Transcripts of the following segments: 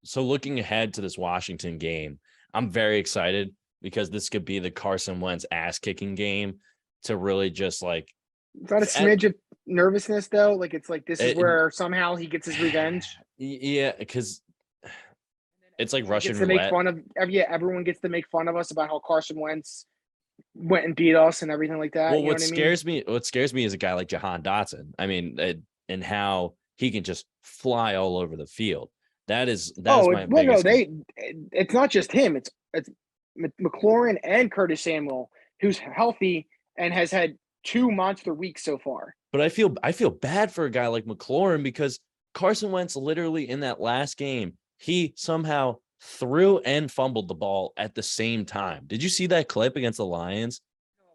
So looking ahead to this Washington game, I'm very excited because this could be the Carson Wentz ass kicking game to really just like It's not a smidge of nervousness though. Like it's like this is it, where somehow he gets his revenge. yeah, because it's like Everyone Russian gets to make roulette. fun of everyone gets to make fun of us about how Carson Wentz went and beat us and everything like that. Well, You know what I mean? what scares me is a guy like Jahan Dotson. I mean, and how he can just fly all over the field. That is Oh my well, no, biggest. it's not just him. It's McLaurin and Curtis Samuel, who's healthy and has had 2 monster weeks so far. But I feel bad for a guy like McLaurin because Carson Wentz literally in that last game, he somehow threw and fumbled the ball at the same time. Did you see that clip against the Lions?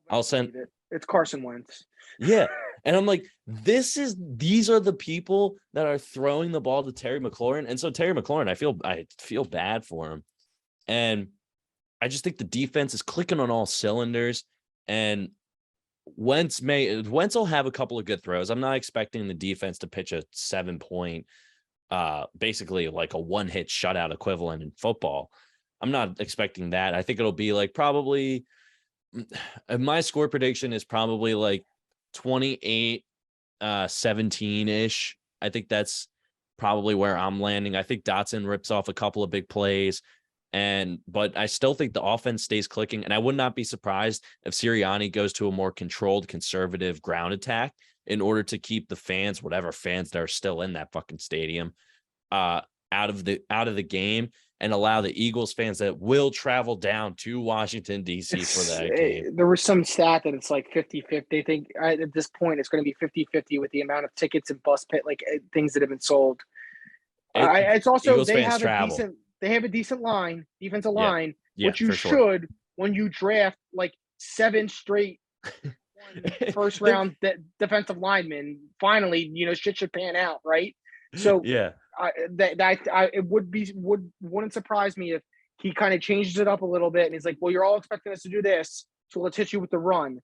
I'll send. It's Carson Wentz. Yeah. And I'm like, these are the people that are throwing the ball to Terry McLaurin. And so Terry McLaurin, I feel bad for him. And I just think the defense is clicking on all cylinders. And Wentz will have a couple of good throws. I'm not expecting the defense to pitch a 7-point, basically like a one-hit shutout equivalent in football. I'm not expecting that. I think it'll be like probably my score prediction is probably like 28 17-ish. I think that's probably where I'm landing. I think Dotson rips off a couple of big plays. But I still think the offense stays clicking, and I would not be surprised if Sirianni goes to a more controlled, conservative ground attack in order to keep the fans, whatever fans that are still in that fucking stadium, out of the game, and allow the Eagles fans that will travel down to Washington D.C. for that game. There was some stat that it's like 50-50. They think at this point it's going to be 50-50 with the amount of tickets and bus pit things that have been sold. It's also Eagles fans travel. They have a decent defensive Yeah, line, yeah, which you should sure. when you draft like 7 straight first round defensive linemen. Finally, shit should pan out, right? So yeah, it wouldn't surprise me if he kind of changes it up a little bit and he's like, well, you're all expecting us to do this, so let's hit you with the run.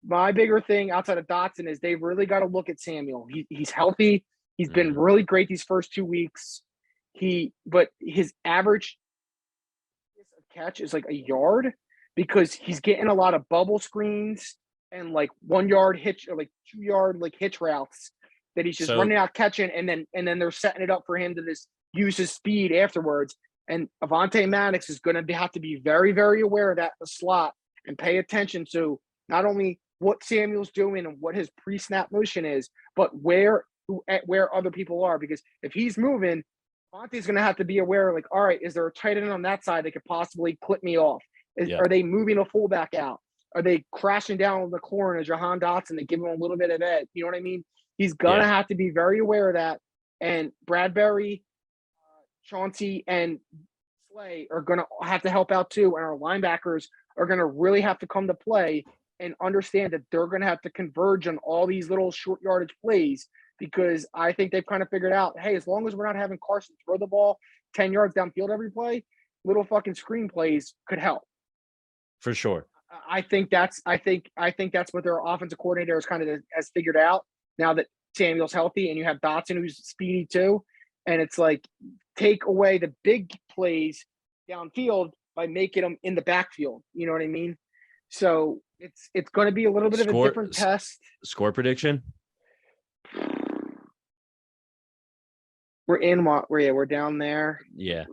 My bigger thing outside of Dotson is they really got to look at Samuel. He's healthy. He's been really great these first 2 weeks. But his average catch is like a yard because he's getting a lot of bubble screens and like 1 yard hitch or like 2 yard like hitch routes that he's just running out catching and then they're setting it up for him to just use his speed afterwards. And Avonte Maddox is going to have to be very, very aware of that in the slot and pay attention to not only what Samuel's doing and what his pre-snap motion is, but where other people are. Because if he's moving, Monte's going to have to be aware, like, all right, is there a tight end on that side that could possibly clip me off? Are they moving a fullback out? Are they crashing down on the corner as Jahan Dotson to give him a little bit of that? You know what I mean? He's going to have to be very aware of that. And Bradbury, Chauncey, and Slay are going to have to help out too. And our linebackers are going to really have to come to play and understand that they're going to have to converge on all these little short yardage plays because I think they've kind of figured out, hey, as long as we're not having Carson throw the ball 10 yards downfield every play, little fucking screen plays could help. For sure. I think that's what their offensive coordinator has figured out now that Samuel's healthy and you have Dotson who's speedy too. And it's like take away the big plays downfield by making them in the backfield. You know what I mean? So it's going to be a little bit of a different test. Score prediction? We're down there. Yeah.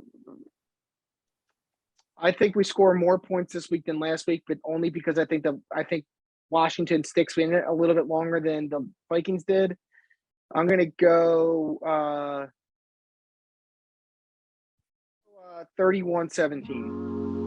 I think we score more points this week than last week, but only because I think Washington sticks in it a little bit longer than the Vikings did. I'm going to go 31-17.